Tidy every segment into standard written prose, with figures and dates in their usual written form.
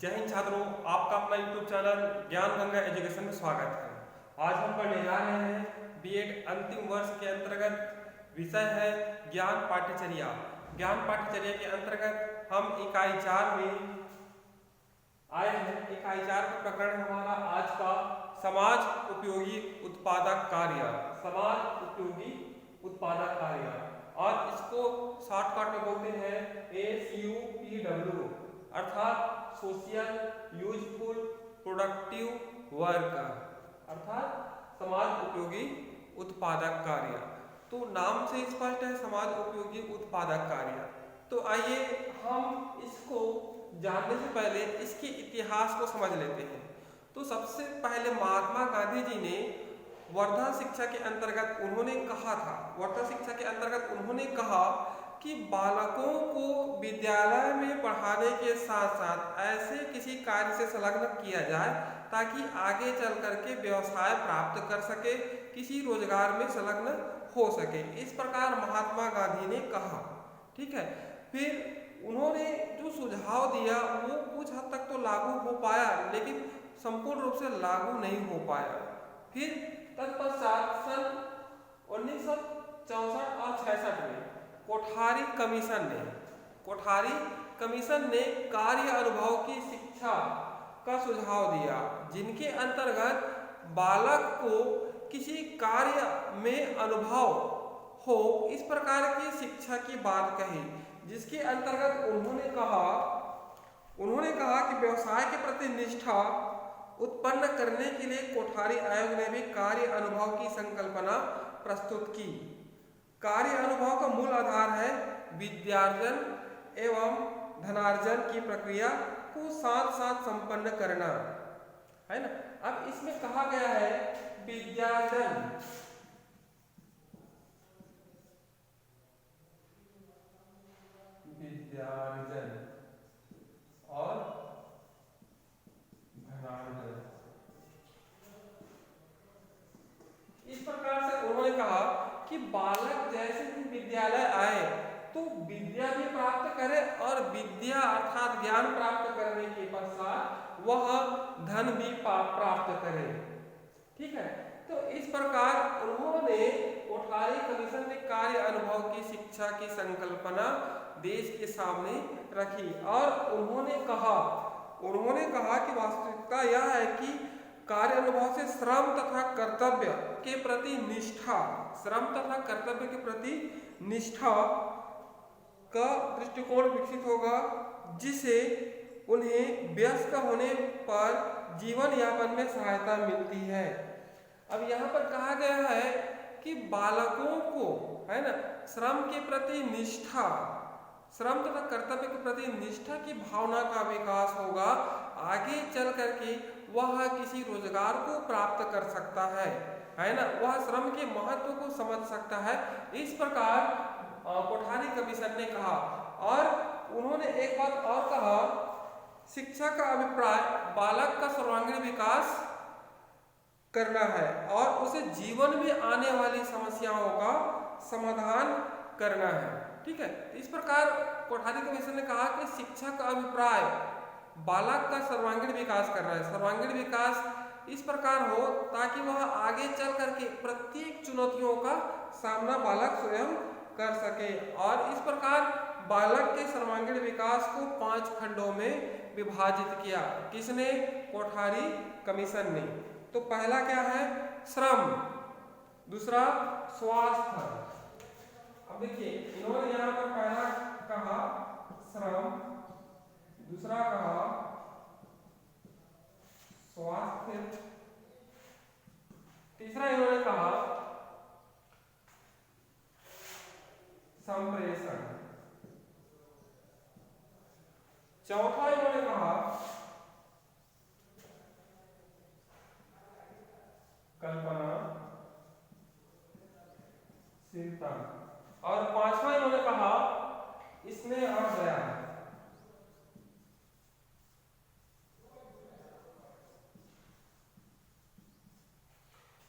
जय हिंद छात्रों, आपका अपना YouTube चैनल ज्ञान गंगा एजुकेशन में स्वागत है। आज हम पढ़ने जा रहे हैं बीएड अंतिम वर्ष के अंतर्गत। विषय है ज्ञान पाठ्यचर्या। ज्ञान पाठ्यचर्या के अंतर्गत हम इकाई 4 में आए हैं। इकाई 4 का प्रकरण है हमारा आज का समाज उपयोगी उत्पादक कार्य। समाज उपयोगी उत्पादक कार्य, और इसको शॉर्टकट में बोलते हैं SUPW, अर्थात सोशल यूजफुल प्रोडक्टिव वर्क, अर्थात समाज उपयोगी उत्पादक कार्य। तो नाम से स्पष्ट है, समाज उपयोगी उत्पादक कार्य। तो आइए हम इसको जानने से पहले इसके इतिहास को समझ लेते हैं। तो सबसे पहले महात्मा गांधी जी ने वर्धा शिक्षा के अंतर्गत उन्होंने कहा था, वर्धा शिक्षा के अंतर्गत उन्होंने कहा कि बालकों को विद्यालय में पढ़ाने के साथ साथ ऐसे किसी कार्य से संलग्न किया जाए ताकि आगे चल करके व्यवसाय प्राप्त कर सके, किसी रोजगार में संलग्न हो सके। इस प्रकार महात्मा गांधी ने कहा। ठीक है, फिर उन्होंने जो सुझाव दिया वो कुछ हद तक तो लागू हो पाया, लेकिन संपूर्ण रूप से लागू नहीं हो पाया। फिर तत्पश्चात सन 1964 और 66 में कोठारी कमीशन ने कार्य अनुभव की शिक्षा का सुझाव दिया, जिनके अंतर्गत बालक को किसी कार्य में अनुभव हो, इस प्रकार की शिक्षा की बात कही। जिसके अंतर्गत उन्होंने कहा कि व्यवसाय के प्रति निष्ठा उत्पन्न करने के लिए कोठारी आयोग ने भी कार्य अनुभव की संकल्पना प्रस्तुत की। कार्य अनुभव का मूल आधार है विद्यार्जन एवं धनार्जन की प्रक्रिया को साथ साथ संपन्न करना, है ना। अब इसमें कहा गया है विद्यार्जन और धनार्जन। इस प्रकार से उन्होंने कहा कि बालक जैसे ही विद्यालय आए तो विद्या भी प्राप्त करे, और विद्या अर्थात ज्ञान प्राप्त करने के पश्चात वह धन भी प्राप्त करे। ठीक है, तो इस प्रकार उन्होंने कोठारी कमीशन ने कार्य अनुभव की शिक्षा की संकल्पना देश के सामने रखी, और उन्होंने कहा कि वास्तविकता यह है कि कार्य अनुभव से श्रम तथा कर्तव्य के प्रति निष्ठा का दृष्टिकोण विकसित होगा, जिसे उन्हें वयस्क होने पर जीवन यापन में सहायता मिलती है। अब यहाँ पर कहा गया है कि बालकों को, है ना, श्रम तथा कर्तव्य के प्रति निष्ठा की भावना का विकास होगा। आगे चल करके वह किसी रोजगार को प्राप्त कर सकता है ना, वह श्रम के महत्व को समझ सकता है। इस प्रकार कोठारी कमीशन ने कहा। और उन्होंने एक बात और कहा, शिक्षा का अभिप्राय बालक का सर्वांगीण विकास करना है और उसे जीवन में आने वाली समस्याओं का समाधान करना है। ठीक है, इस प्रकार कोठारी कमीशन ने कहा कि शिक्षा का अभिप्राय बालक का सर्वांगीण विकास करना है। सर्वांगीण विकास इस प्रकार हो ताकि वह आगे चल करके प्रत्येक चुनौतियों का सामना बालक स्वयं कर सके। और इस प्रकार बालक के सर्वांगीण विकास को 5 खंडों में विभाजित किया। किसने? कोठारी कमीशन ने। तो पहला क्या है? श्रम। दूसरा स्वास्थ्य। अब देखिए, इन्होंने यहाँ पर पहला कहा श्रम, दूसरा कहा स्वास्थ्य, तीसरा इन्होंने कहा संप्रेषण, चौथा इन्होंने कहा कल्पनाशीलता, और पांचवा इन्होंने कहा स्नेह और दया।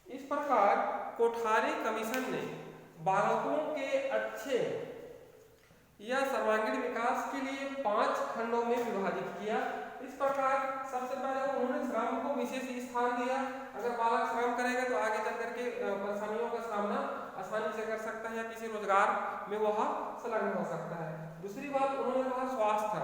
इस प्रकार कोठारी कमीशन ने बालकों के अच्छे या सर्वांगीण विकास के लिए 5 खंडों में विभाजित किया। इस प्रकार सबसे पहले उन्होंने श्रम को विशेष स्थान दिया। अगर बालक श्रम करेगा तो आगे चल करके परेशानियों का सामना आसानी से कर सकता है या किसी रोजगार में वह संलग्न हो सकता है। दूसरी बात उन्होंने कहा स्वास्थ्य,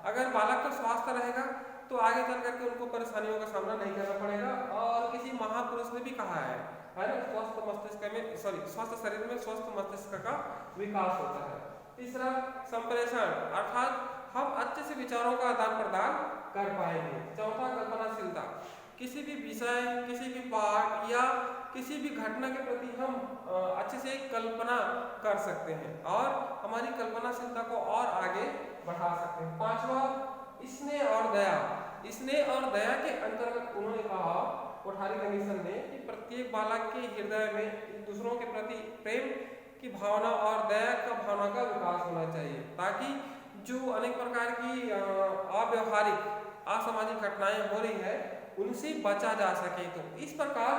अगर बालक का स्वास्थ्य रहेगा तो आगे चल करके उनको परेशानियों का सामना नहीं करना पड़ेगा। और किसी महापुरुष ने भी कहा है ना, स्वस्थ मस्तिष्क में स्वस्थ शरीर में स्वस्थ मस्तिष्क का विकास होता है। तीसरा संप्रेषण, अर्थात हम अच्छे से विचारों का आदान प्रदान कर पाएंगे। चौथा कल्पनाशीलता, किसी भी विषय, किसी भी पाठ या किसी भी घटना के प्रति हम अच्छे से कल्पना कर सकते हैं और हमारी कल्पनाशीलता को और आगे बढ़ा सकते हैं। पांचवा स्नेह और दया, स्नेह और दया के अंतर्गत उन्होंने कहा कोठारी कमीशन ने कि प्रत्येक बालक के हृदय में दूसरों के प्रति प्रेम की भावना और दया का भावना का विकास होना चाहिए, ताकि जो अनेक प्रकार की अव्यवहारिक असामाजिक घटनाएं हो रही है उनसे बचा जा सके। तो इस प्रकार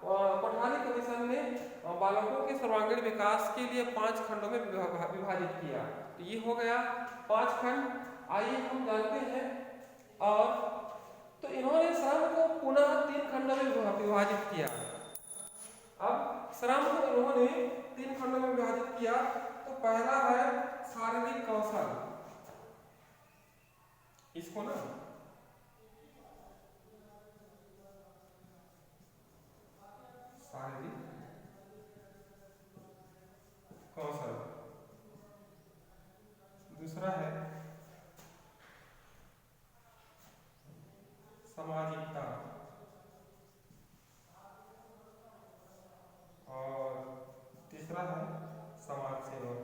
कोठारी कमीशन ने बालकों के सर्वांगीण विकास के लिए 5 खंडों में विभाजित किया। तो ये हो गया 5 खंड। आइए हम जानते हैं। और तो इन्होंने श्रम को पुनः 3 खंडों में विभाजित किया। अब श्रम को इन्होंने 3 खंडों में विभाजित किया। तो पहला है शारीरिक कौशल, इसको ना शारीरिक कौशल, दूसरा है सामाजिकता और तीसरा है समाज सेवा।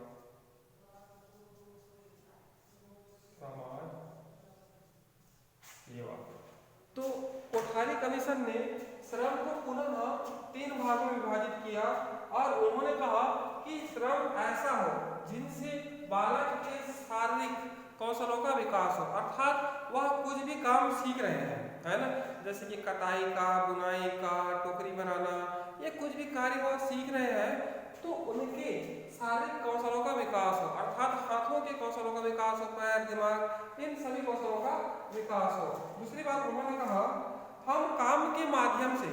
तो कोठारी कमीशन ने श्रम को पुनः 3 भागों में विभाजित किया और उन्होंने कहा कि श्रम ऐसा हो जिनसे बालक के शारीरिक कौशलों का विकास हो, अर्थात वह कुछ भी काम सीख रहे हैं, है ना, जैसे कि कटाई का, बुनाई का, टोकरी बनाना, ये कुछ भी कार्य वह सीख रहे हैं तो उनके शारीरिक कौशलों का विकास हो, अर्थात हाथों के कौशलों का विकास हो, पैर, दिमाग, इन सभी कौशलों का विकास हो। दूसरी बात उन्होंने कहा हम काम के माध्यम से,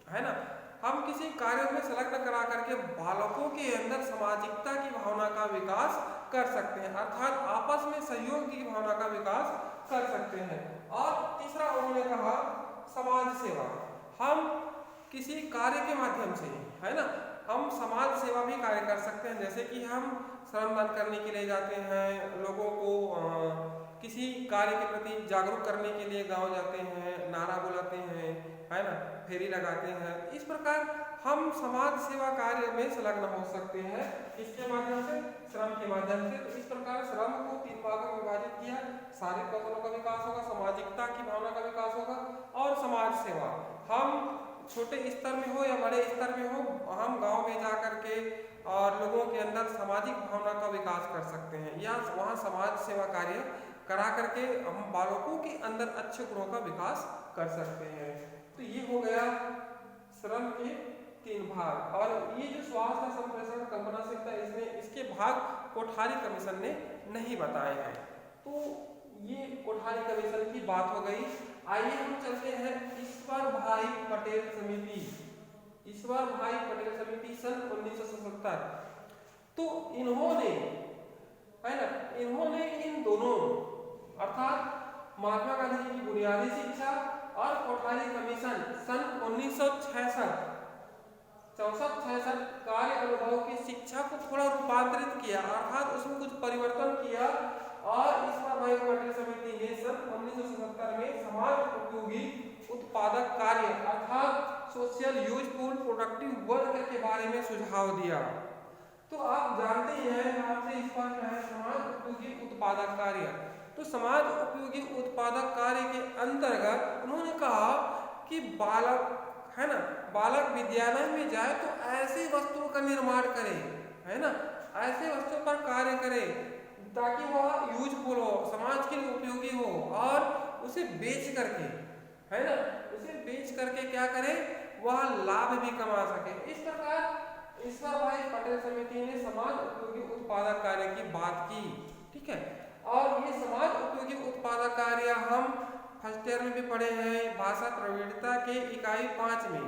है ना, हम किसी कार्य में संलग्न करा करके बालकों के अंदर सामाजिकता की भावना का विकास कर सकते हैं, अर्थात आपस में सहयोग की भावना का विकास कर सकते हैं। और तीसरा उन्होंने कहा समाज सेवा, हम किसी कार्य के माध्यम से, है ना, हम समाज सेवा भी कार्य कर सकते हैं, जैसे कि हम श्रमदान करने के लिए जाते हैं, लोगों को किसी कार्य के प्रति जागरूक करने के लिए गांव जाते हैं, नारा बुलाते हैं, है ना, फेरी लगाते हैं। इस प्रकार हम समाज सेवा कार्य में संलग्न हो सकते हैं, इसके माध्यम से, श्रम के माध्यम से। तो इस प्रकार श्रम को 3 भागों में विभाजित किया, शारीरिक कौशलों का विकास होगा, सामाजिकता की भावना का विकास होगा और समाज सेवा। हम छोटे स्तर में हो या बड़े स्तर में हो, हम गांव में जा करके और लोगों के अंदर सामाजिक भावना का विकास कर सकते हैं या वहाँ समाज सेवा कार्य करा करके हम बालकों के अंदर अच्छे गुणों का विकास कर सकते हैं। तो ये हो गया श्रम के 3 भाग। और ये जो स्वास्थ्य, संप्रेषण, कल्पनाशीलता, इसमें इसके भाग कोठारी कमीशन ने नहीं बताए हैं। तो ये कोठारी कमीशन की बात हो गई। आइए हम चलते हैं ईश्वर भाई पटेल समिति, ईश्वर भाई पटेल समिति सन 1977। तो इन्होंने, है ना, इन्होंने इन दोनों अर्थात महात्मा गांधी जी की बुनियादी शिक्षा और कोठारी कमीशन सन 1966 64-66 कार्य अनुभव की शिक्षा को थोड़ा रूपांतरित किया, अर्थात उसमें कुछ परिवर्तन किया। और ईश्वर भाई पटेल समिति ने सन 1977 में समाज उपयोगी उत्पादक कार्य अर्थात सोशल यूजफुल प्रोडक्टिव वर्क के बारे में सुझाव दिया। तो आप जानते हैं, आपसे स्पष्ट है, समाज उपयोगी उत्पादक कार्य। तो समाज उपयोगी उत्पादक कार्य के अंतर्गत उन्होंने कहा कि बालक, है ना, बालक विद्यालय में जाए तो ऐसी वस्तुओं का निर्माण करे, है ना, ऐसे वस्तुओं पर कार्य करे ताकि वह यूजफुल हो, समाज के लिए उपयोगी हो और उसे बेच करके, है ना, उसे बेच करके क्या करे, वह लाभ भी कमा सके। इस प्रकार ईश्वर भाई पटेल समिति ने समाज उपयोगी उत्पादक कार्य की बात की, ठीक है। और ये समाज उपयोगी उत्पादक कार्य हम फर्स्ट ईयर में भी पढ़े हैं, भाषा प्रवीणता के इकाई 5 में,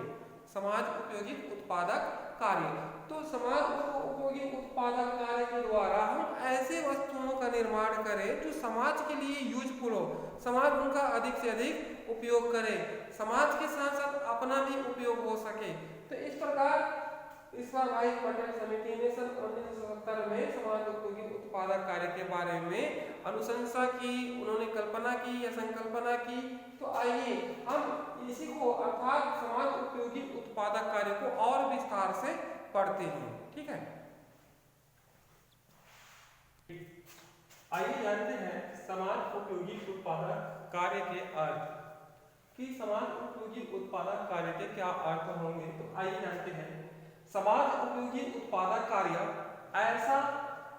समाज उपयोगी उत्पादक कार्य। तो समाज उपयोगी उत्पादक कार्य के द्वारा हम ऐसे वस्तुओं का निर्माण करें जो समाज के लिए यूजफुल हो, समाज उनका अधिक से अधिक उपयोग करे, समाज के साथ साथ अपना भी उपयोग हो सके। तो इस प्रकार ईश्वर भाई पटेल समिति ने सन 1970 में समाज उपयोगी उत्पादक कार्य के बारे में अनुशंसा की, उन्होंने कल्पना की या संकल्पना की। तो आइए हम इसी को अर्थात समाज उपयोगी उत्पादक कार्य को और विस्तार से पढ़ते हैं, ठीक है। आइए जानते हैं समाज उपयोगी उत्पादक कार्य के अर्थ, कि समाज उपयोगी उत्पादक कार्य के क्या अर्थ होंगे। तो आइए जानते हैं, समाज उपयोगी उत्पादक कार्य ऐसा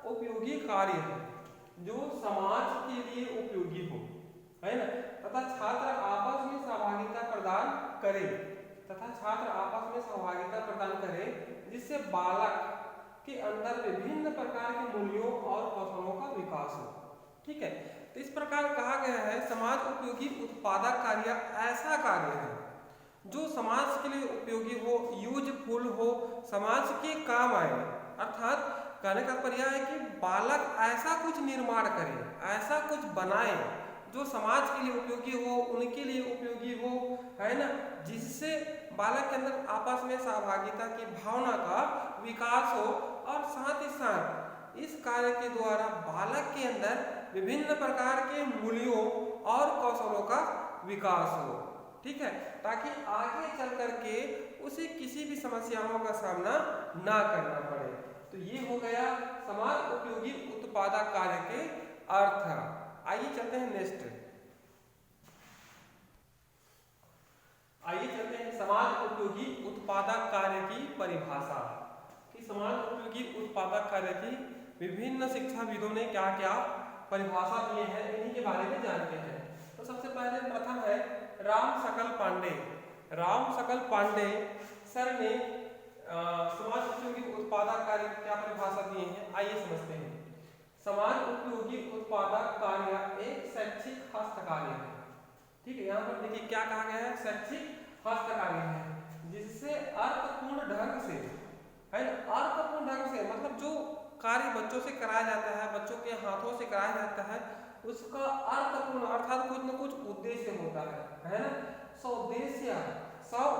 उपयोगी कार्य है जो समाज के लिए उपयोगी हो, है ना, तथा छात्र आपस में सहभागिता प्रदान करे, जिससे बालक के अंदर विभिन्न प्रकार के मूल्यों और कौशलों का विकास हो, ठीक है। तो इस प्रकार कहा गया है समाज उपयोगी उत्पादक कार्य ऐसा कार्य है जो समाज के लिए उपयोगी हो, यूजफुल हो, समाज के काम आए। अर्थात कहने का तात्पर्य है कि बालक ऐसा कुछ निर्माण करे, ऐसा कुछ बनाए जो समाज के लिए उपयोगी हो, उनके लिए उपयोगी हो, है ना, जिससे बालक के अंदर आपस में सहभागिता की भावना का विकास हो, और साथ ही साथ इस कार्य के द्वारा बालक के अंदर विभिन्न प्रकार के मूल्यों और कौशलों का विकास हो, ठीक है, ताकि आगे चल करके उसे किसी भी समस्याओं का सामना ना करना पड़े। तो ये हो गया समाज उपयोगी उत्पादक कार्य के अर्थ। आइए चलते हैं नेक्स्ट, आइए चलते हैं समाज उपयोगी उत्पादक कार्य की परिभाषा, कि समाज उपयोगी उत्पादक कार्य की विभिन्न शिक्षाविदों ने क्या क्या परिभाषा दिए हैं, इन्हीं के बारे में जानते हैं। तो सबसे पहले प्रथम है राम सकल पांडे। राम सकल पांडे सर ने समाज उपयोगी उत्पादक कार्य की क्या परिभाषा दिए हैं, आइए समझते हैं। समाज उपयोगी उत्पादक कार्य एक शैक्षिक हस्तकार्य है, ठीक है। यहाँ पर देखिए क्या कहा गया है, शैक्षिक हस्तकार्य है जिससे अर्थपूर्ण ढंग से, है ना, अर्थपूर्ण ढंग से मतलब जो कार्य बच्चों से कराया जाता है, बच्चों के हाथों से कराया जाता है, उसका अर्थपूर्ण अर्थात कुछ न कुछ उद्देश्य होता है ना,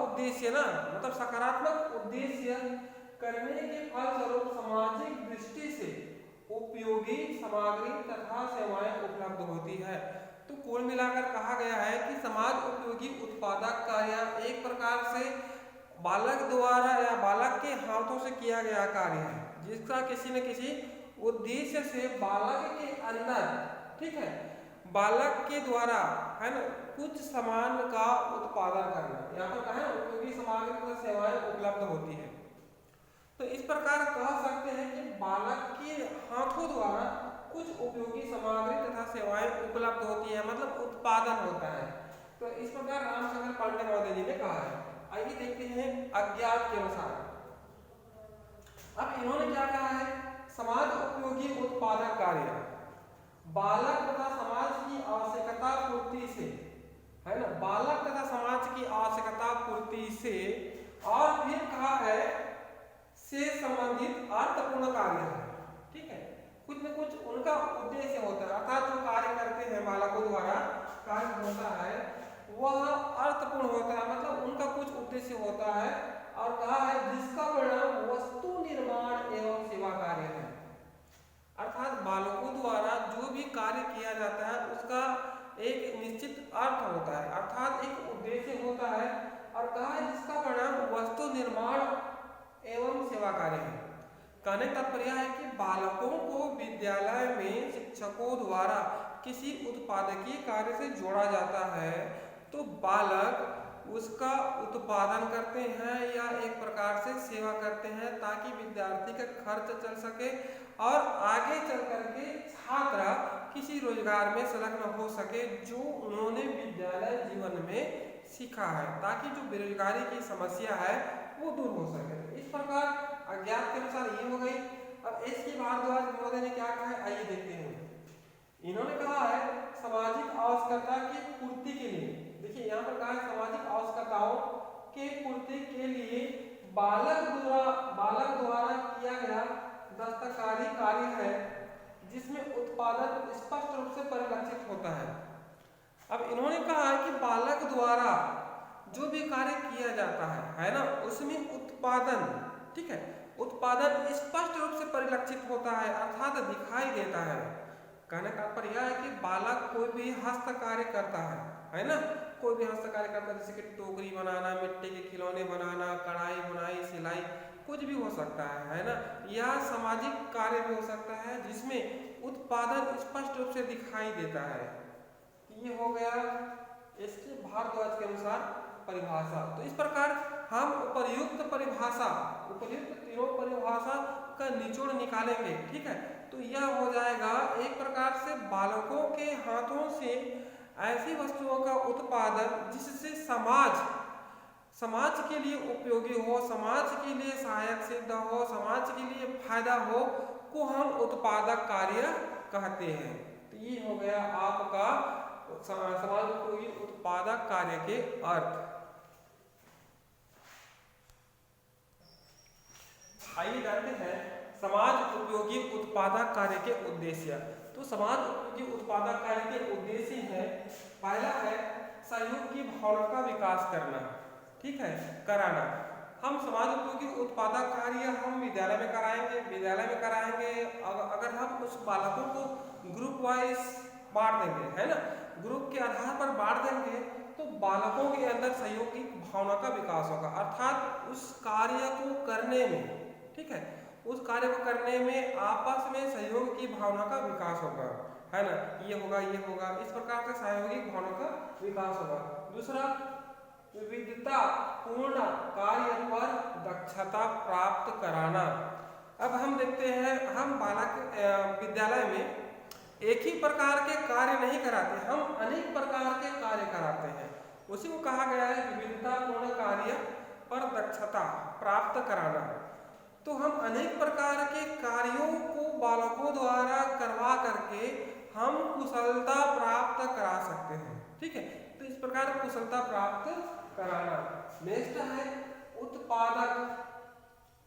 उद्देश्य ना, मतलब सकारात्मक उद्देश्य करने के फलस्वरूप सामाजिक दृष्टि से उपयोगी सामग्री तथा सेवाएं उपलब्ध होती है। तो कुल मिलाकर कहा गया है कि समाज उपयोगी उत्पादक कार्य एक प्रकार से बालक द्वारा या बालक के हाथों से किया गया कार्य है, जिसका किसी न किसी उद्देश्य से बालक के अंदर, ठीक है, बालक के द्वारा, है ना, कुछ सामान का उत्पादन करना। यहाँ पर कहा है उपयोगी सामग्री तथा सेवाएं उपलब्ध होती है। तो इस प्रकार कह सकते हैं कि बालक के हाथों द्वारा कुछ उपयोगी सामग्री तथा सेवाएं उपलब्ध होती है, मतलब उत्पादन होता है। तो इस प्रकार राम सकल पांडे महोदय जी ने कहा है। आइए देखते हैं अज्ञात के अनुसार। अब इन्होंने क्या कहा है, समाज उपयोगी उत्पादक कार्य बालक तथा समाज की आवश्यकता पूर्ति से, है ना, बालक तथा समाज की आवश्यकता पूर्ति से, और फिर कहा है से संबंधित अर्थपूर्ण कार्य है, ठीक है, कुछ न कुछ उनका उद्देश्य होता है, अर्थात जो कार्य करते हैं बालकों द्वारा कार्य होता है वह अर्थपूर्ण होता है, मतलब उनका कुछ उद्देश्य होता है। और कहा है जिसका परिणाम वस्तु निर्माण एवं सेवा कार्य है, अर्थात बालकों द्वारा जो भी कार्य किया जाता है उसका एक निश्चित अर्थ होता है, अर्थात एक उद्देश्य होता है। और कहा है जिसका परिणाम वस्तु निर्माण एवं सेवा कार्य है। कहने का तात्पर्य है कि बालकों को विद्यालय में शिक्षकों द्वारा किसी उत्पादकीय कार्य से जोड़ा जाता है, तो बालक उसका उत्पादन करते हैं या एक प्रकार से सेवा करते हैं, ताकि विद्यार्थी का खर्च चल सके और आगे चल करके छात्र किसी रोजगार में संलग्न हो सके जो उन्होंने विद्यालय जीवन में सीखा है, ताकि जो बेरोजगारी की समस्या है वो दूर हो सके। इस प्रकार अज्ञात के अनुसार ये हो गई। अब एस के भारद्वाज महोदय ने क्या कहा है, आइए देखते हैं। इन्होंने कहा है सामाजिक आवश्यकता की पूर्ति के लिए, देखिए यहाँ पर कहा है सामाजिक आवश्यकताओं के पूर्ति के लिए बालक द्वारा किया गया दस्तकारी कार्य है जिसमें उत्पादन स्पष्ट रूप से परिलक्षित होता है। अब इन्होंने कहा है कि बालक द्वारा जो भी कार्य किया जाता है ना, उसमें उत्पादन, ठीक है, उत्पादन स्पष्ट रूप से परिलक्षित होता है अर्थात दिखाई देता है। कहने का तात्पर्य यह है कि बालक कोई भी हस्त कार्य करता है ना, कोई भी हस्त कार्य करता है, जैसे कि टोकरी बनाना, मिट्टी के खिलौने बनाना, कढ़ाई बुनाई सिलाई, कुछ भी हो सकता है ना, या सामाजिक कार्य भी हो सकता है जिसमें उत्पादन स्पष्ट रूप से दिखाई देता है। ये हो गया इसके भारद्वाज के अनुसार परिभाषा। तो इस प्रकार हम उपर्युक्त तीनों परिभाषा का निचोड़ निकालेंगे, ठीक है। तो यह हो जाएगा एक प्रकार से बालकों के हाथों से ऐसी वस्तुओं का उत्पादन जिससे समाज के लिए उपयोगी हो, समाज के लिए सहायक सिद्ध हो, समाज के लिए फायदा हो, को हम उत्पादक कार्य कहते हैं। तो ये हो गया आपका समाज उपयोगी उत्पादक कार्य के अर्थ। आइए जानते हैं समाज उपयोगी उत्पादक कार्य के उद्देश्य। तो समाज उपयोगी उत्पादक कार्य के उद्देश्य है, पहला है सहयोग की भावना का विकास करना, ठीक है, कराना। हम समाज उपयोगी उत्पादक कार्य हम विद्यालय में कराएंगे। अगर हम उस बालकों को ग्रुप वाइज बांट देंगे, है ना, ग्रुप के आधार पर बांट देंगे, तो बालकों के अंदर सहयोग की भावना का विकास होगा, अर्थात उस कार्य को करने में, ठीक है, उस कार्य को करने में आपस में सहयोग की भावना का विकास होगा, है ना, ये होगा, इस प्रकार से सहयोगी भावना का विकास होगा। दूसरा, विविधता पूर्ण कार्य पर दक्षता प्राप्त कराना। अब हम देखते हैं, हम बालक विद्यालय में एक ही प्रकार के कार्य नहीं कराते, हम अनेक प्रकार के कार्य कराते हैं। उसी को कहा गया है विविधता पूर्ण कार्य पर दक्षता प्राप्त कराना। तो हम अनेक प्रकार के कार्यों को बालकों द्वारा करवा करके हम कुशलता प्राप्त करा सकते हैं, ठीक है। तो इस प्रकार कुशलता प्राप्त कराना। नेक्स्ट है उत्पादक,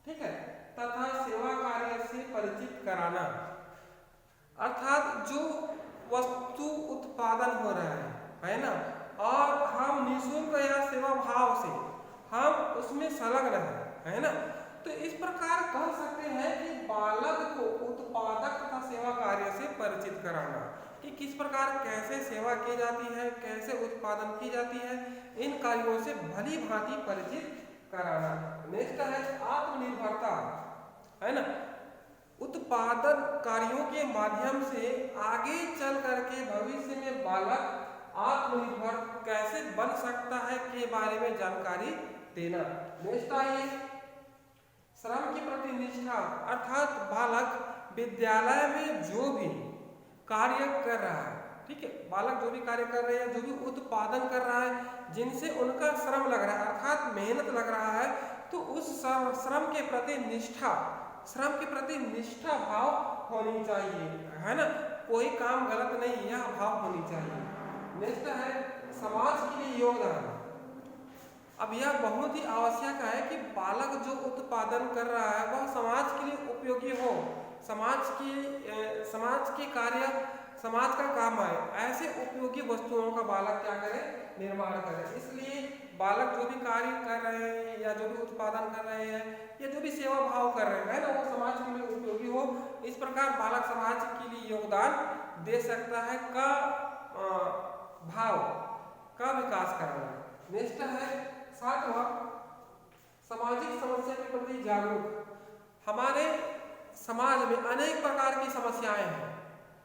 ठीक है, तथा सेवा कार्य से परिचित कराना, अर्थात जो वस्तु उत्पादन हो रहा है ना, और हम निःशुल्क या सेवा भाव से हम उसमें संलग्न है ना, तो इस प्रकार कह सकते हैं कि बालक को उत्पादक तथा सेवा कार्य से परिचित कराना, कि किस प्रकार कैसे सेवा की जाती है, कैसे उत्पादन की जाती है, इन कार्यों से भली भांति परिचित कराना। नेक्स्ट है आत्मनिर्भरता, है ना, उत्पादन कार्यों के माध्यम से आगे चल करके भविष्य में बालक आत्मनिर्भर कैसे बन सकता है के बारे में जानकारी देना। नेक्स्ट आइए श्रम के प्रति निष्ठा, अर्थात बालक विद्यालय में जो भी कार्य कर रहा है, ठीक है, बालक जो भी कार्य कर रहे हैं, जो भी उत्पादन कर रहा है, जिनसे उनका श्रम लग रहा है, अर्थात मेहनत लग रहा है, तो उस श्रम के प्रति निष्ठा भाव होनी चाहिए, है ना, कोई काम गलत नहीं, यह भाव होनी चाहिए। नेक्स्ट है समाज के लिए योगदान। अब यह बहुत ही आवश्यक है कि बालक जो उत्पादन कर रहा है वह समाज के लिए उपयोगी हो, समाज के कार्य समाज का काम आए, ऐसे उपयोगी वस्तुओं का बालक क्या करे, निर्माण करे। इसलिए बालक जो भी कार्य कर रहे हैं या जो भी उत्पादन कर रहे हैं या जो भी सेवा भाव कर रहे हैं ना, वो समाज के लिए उपयोगी हो। इस प्रकार बालक समाज के लिए योगदान दे सकता है का भाव का विकास कराना। नेक्स्ट है सातवां सामाजिक समस्या के प्रति जागरूक। हमारे समाज में अनेक प्रकार की समस्याएं हैं,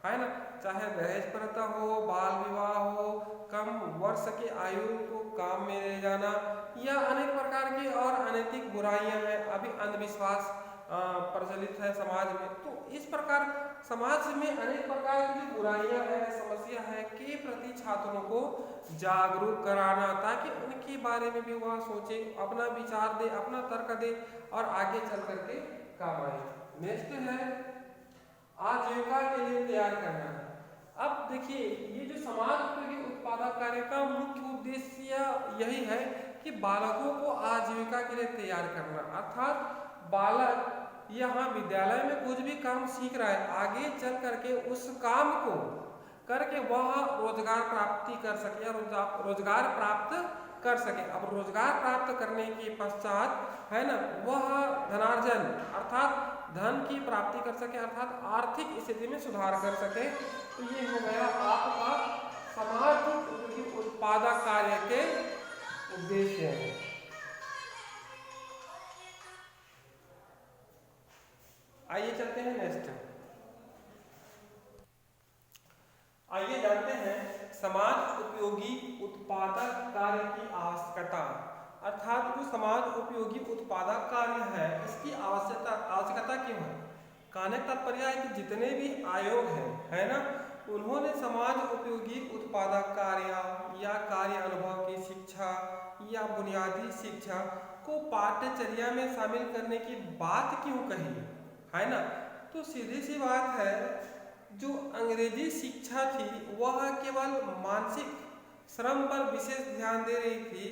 है ना, चाहे दहेज प्रथा हो, बाल विवाह हो, कम वर्ष की आयु को काम में ले जाना, या अनेक प्रकार की और अनैतिक बुराइयां हैं, अभी अंधविश्वास प्रचलित है समाज में। तो इस प्रकार समाज में अनेक प्रकार की जो बुराइयां है, समस्या है के प्रति छात्रों को जागरूक कराना, ताकि उनके बारे में भी वह सोचे, अपना विचार दे, अपना तर्क दे और आगे चल करके काम आए। नेक्स्ट है आजीविका के लिए तैयार करना। अब देखिए, ये जो समाज उपयोगी उत्पादक कार्य का मुख्य उद्देश्य यही है कि बालकों को आजीविका के लिए तैयार करना, अर्थात बालक यहाँ विद्यालय में कुछ भी काम सीख रहा है, आगे चल करके उस काम को करके वह रोजगार प्राप्ति कर सके या रोजगार प्राप्त कर सके। अब रोजगार प्राप्त करने के पश्चात है ना, वह धनार्जन अर्थात धन की प्राप्ति कर सके, अर्थात आर्थिक स्थिति में सुधार कर सके। तो ये हो गया आपका समाज उपयोगी उत्पादक कार्य के उद्देश्य है। आइए चलते हैं नेक्स्ट। आइए जानते हैं समाज उपयोगी उत्पादक कार्य की आवश्यकता, अर्थात जो समाज उपयोगी उत्पादक कार्य है इसकी आवश्यकता क्यों है। कहने का तात्पर्य है कि जितने भी आयोग हैं, है ना, उन्होंने समाज उपयोगी उत्पादक कार्य या कार्य अनुभव की शिक्षा या बुनियादी शिक्षा को पाठ्यचर्या में शामिल करने की बात क्यों कही है ना। तो सीधी सी बात है, जो अंग्रेजी शिक्षा थी वह केवल मानसिक श्रम पर विशेष ध्यान दे रही थी,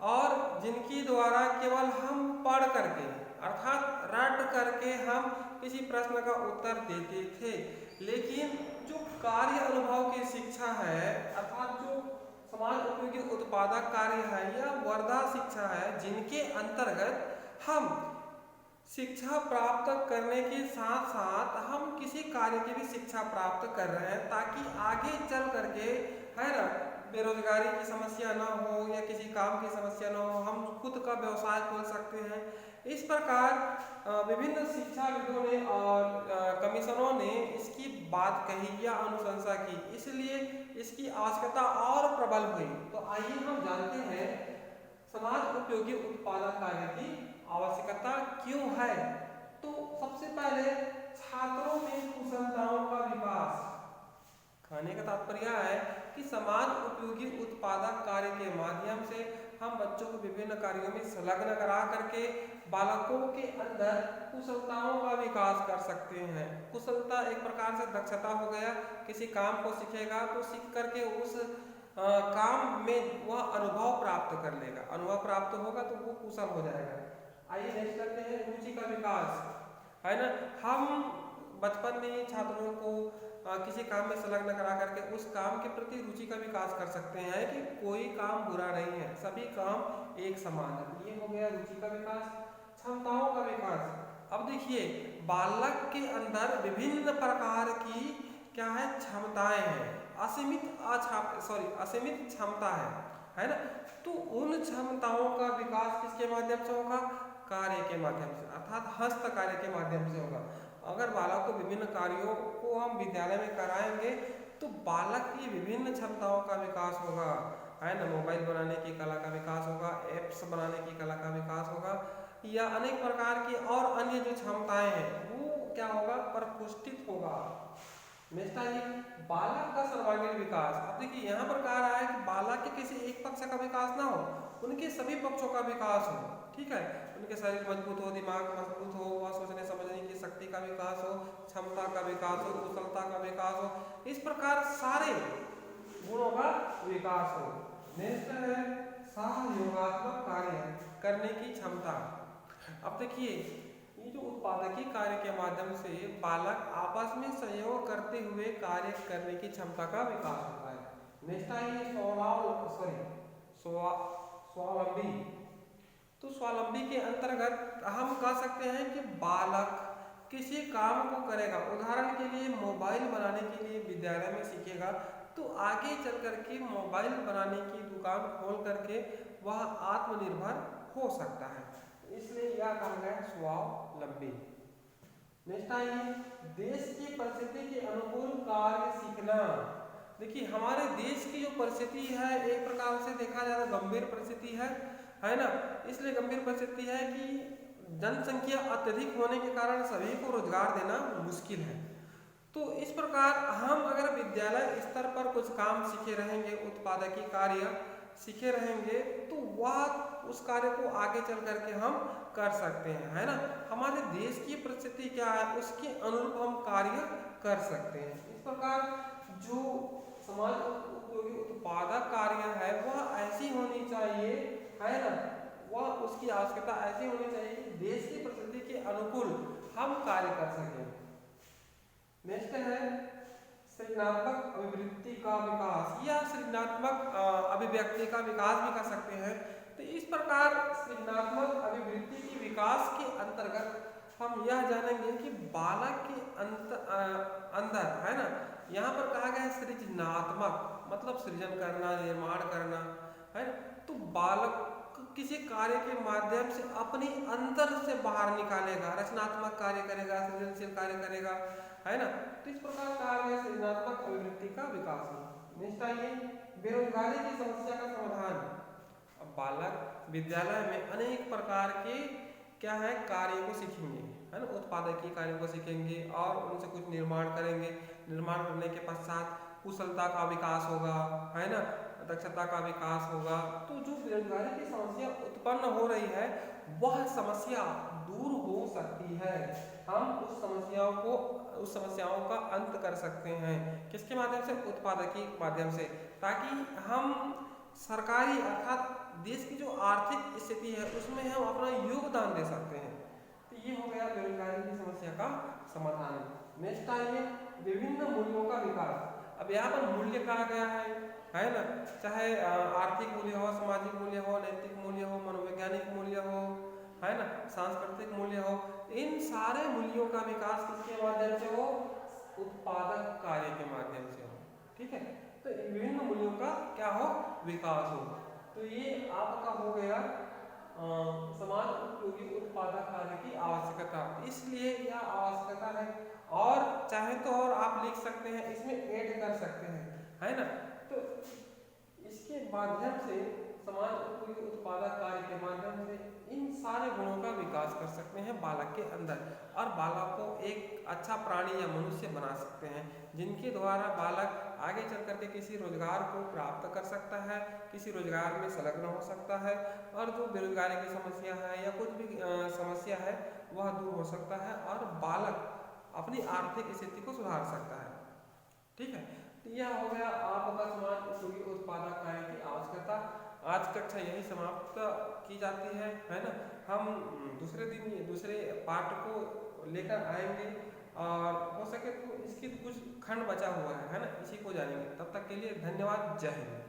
और जिनकी द्वारा केवल हम पढ़ करके अर्थात रट करके हम किसी प्रश्न का उत्तर देते थे। लेकिन जो कार्य अनुभव की शिक्षा है, अर्थात जो समाज उपयोगी उत्पादक कार्य है या वर्धा शिक्षा है, जिनके अंतर्गत हम शिक्षा प्राप्त करने के साथ साथ हम किसी कार्य की भी शिक्षा प्राप्त कर रहे हैं, ताकि आगे चल करके है ना बेरोजगारी की समस्या ना हो या किसी काम की समस्या ना हो, हम खुद का व्यवसाय खोल सकते हैं। इस प्रकार विभिन्न शिक्षाविदों ने और कमीशनों ने इसकी बात कही या अनुशंसा की, इसलिए इसकी आवश्यकता और प्रबल हुई। तो आइए हम जानते हैं समाज उपयोगी उत्पादक कार्य की आवश्यकता क्यों है। तो सबसे पहले छात्रों में कुशलताओं का विकास। कहने का तात्पर्य है कि समाज उपयोगी उत्पादक कार्य के माध्यम से हम बच्चों को विभिन्न कार्यों में संलग्न करा करके बालकों के अंदर कुशलताओं का विकास कर सकते हैं। कुशलता एक प्रकार से दक्षता हो गया, किसी काम को सीखेगा तो सीख करके उस काम में वह अनुभव प्राप्त कर लेगा, अनुभव प्राप्त होगा तो वो कुशल हो जाएगा। आइए नेक्स्ट करते हैं रुचि का विकास, है ना। हम बचपन में ही छात्रों को किसी काम में संलग्न करा करके उस काम के प्रति रुचि का विकास कर सकते हैं कि कोई काम बुरा नहीं है, सभी काम एक समान है। ये हो गया रुचि का विकास। क्षमताओं का विकास। अब देखिए, बालक के अंदर विभिन्न प्रकार की क्या है क्षमताएं हैं, असीमित क्षमता है ना। तो उन क्षमताओं का विकास किसके माध्यम से होगा, कार्य के माध्यम से, अर्थात हस्त कार्य के माध्यम से होगा। अगर बालक को विभिन्न कार्यों को हम विद्यालय में कराएंगे तो बालक की विभिन्न क्षमताओं का विकास होगा, है ना। मोबाइल बनाने की कला का विकास होगा, एप्स बनाने की कला का विकास होगा, या अनेक प्रकार की और अन्य जो क्षमताएं हैं वो क्या होगा, प्रपुष्टित होगा। नेक्स्ट आइए बालक का सर्वांगीण विकास। अब देखिए यहाँ पर कहा रहा है कि बालक के किसी एक पक्ष का विकास ना हो, उनके सभी पक्षों का विकास हो, ठीक है। उनके शरीर मजबूत हो, दिमाग मजबूत हो, वह सोचने समझने की शक्ति का विकास हो, क्षमता का विकास हो, कुशलता का विकास हो, इस प्रकार सारे गुणों का विकास हो। नेक्स्ट है सहयोगात्मक कार्य करने की क्षमता। अब देखिए, ये जो उत्पादकीय कार्य के माध्यम से बालक आपस में सहयोग करते हुए कार्य करने की क्षमता का विकास होता है। नेक्स्ट आइए स्वावलंबी। तो स्वावलंबी के अंतर्गत हम कह सकते हैं कि बालक किसी काम को करेगा, उदाहरण के लिए मोबाइल बनाने के लिए विद्यालय में सीखेगा, तो आगे चल करके मोबाइल बनाने की दुकान खोल करके वह आत्मनिर्भर हो सकता है, इसलिए यह कहा गया स्वावलंबी। नेक्स्ट आइए देश की परिस्थिति के अनुकूल कार्य सीखना। देखिए, हमारे देश की जो परिस्थिति है एक प्रकार से देखा जाए तो गंभीर परिस्थिति है ना। इसलिए गंभीर परिस्थिति है कि जनसंख्या अत्यधिक होने के कारण सभी को रोजगार देना मुश्किल है। तो इस प्रकार हम अगर विद्यालय स्तर पर कुछ काम सीखे रहेंगे, उत्पादकीय कार्य सीखे रहेंगे, तो वह उस कार्य को आगे चल करके हम कर सकते हैं, है ना। हमारे देश की परिस्थिति क्या है उसके अनुरूप हम कार्य कर सकते हैं। इस प्रकार जो समाज उपयोगी उत्पादक कार्य है वह ऐसी होनी चाहिए, है ना, वह उसकी आवश्यकता ऐसी होनी चाहिए कि देश की परिस्थिति के अनुकूल हम कार्य कर सकें। नेक्स्ट है सृजनात्मक अभिवृत्ति का विकास या सृजनात्मक अभिव्यक्ति का विकास भी कर सकते हैं। तो इस प्रकार सृजनात्मक अभिवृत्ति के विकास के अंतर्गत हम यह जानेंगे कि बालक के अंदर, है ना, यहाँ पर कहा गया है सृजनात्मक मतलब सृजन करना, निर्माण करना, है। तो बालक किसी कार्य के माध्यम से अपने अंदर से बाहर निकालेगा, रचनात्मक कार्य करेगा, सृजनशील कार्य करेगा, है ना। तो इस प्रकार कार्य सृजनात्मक अभिवृत्ति का विकास है। नेक्स्ट आइए बेरोजगारी की समस्या का समाधान। अब बालक विद्यालय में अनेक प्रकार के क्या है कार्य को सीखेंगे, है ना, उत्पादकीय कार्यों को सीखेंगे और उनसे कुछ निर्माण करेंगे। निर्माण करने के पश्चात कुशलता का विकास होगा, है ना, दक्षता का विकास होगा। तो जो बेरोजगारी की समस्या उत्पन्न हो रही है वह समस्या दूर हो सकती है। हम उस समस्याओं का अंत कर सकते हैं। किसके माध्यम से? उत्पादकीय माध्यम से, ताकि हम सरकारी अर्थात देश की जो आर्थिक स्थिति है उसमें हम अपना योगदान दे सकते हैं। तो ये हो गया बेरोजगारी की समस्या का समाधान। नेक्स्ट आइए विभिन्न मूल्यों का विकास। अब यहाँ पर मूल्य कहा गया है ना, चाहे आर्थिक मूल्य हो, सामाजिक मूल्य हो, नैतिक मूल्य हो, मनोवैज्ञानिक मूल्य हो, है ना, सांस्कृतिक मूल्य हो। इन सारे मूल्यों का विकास किसके माध्यम से हो? उत्पादक कार्य के माध्यम से हो। ठीक है, तो विभिन्न मूल्यों का क्या हो? विकास हो। तो ये आपका हो गया समाज उपयोगी उत्पादक कार्य की आवश्यकता। इसलिए यह आवश्यकता है, और चाहे तो और आप लिख सकते हैं, इसमें ऐड कर सकते हैं, है ना। तो इसके माध्यम से समाज उपयोगी उत्पादक कार्य के माध्यम से इन सारे गुणों का विकास कर सकते हैं बालक के अंदर, और बालक को एक अच्छा प्राणी या मनुष्य बना सकते हैं, जिनके द्वारा बालक आगे चल करके किसी रोजगार को प्राप्त कर सकता है, किसी रोजगार में संलग्न हो सकता है, और जो बेरोजगारी की समस्या है या कुछ भी समस्या है वह दूर हो सकता है, और बालक अपनी आर्थिक स्थिति को सुधार सकता है। ठीक है, तो यह हो गया आपका समाज उपयोगी उत्पादक कार्य की आवश्यकता। आज कक्षा यही समाप्त की जाती है ना। हम दूसरे दिन दूसरे पार्ट को लेकर आएंगे, और हो सके तो इसकी कुछ खंड बचा हुआ है ना, इसी को जानेंगे। तब तक के लिए धन्यवाद, जय हिंद।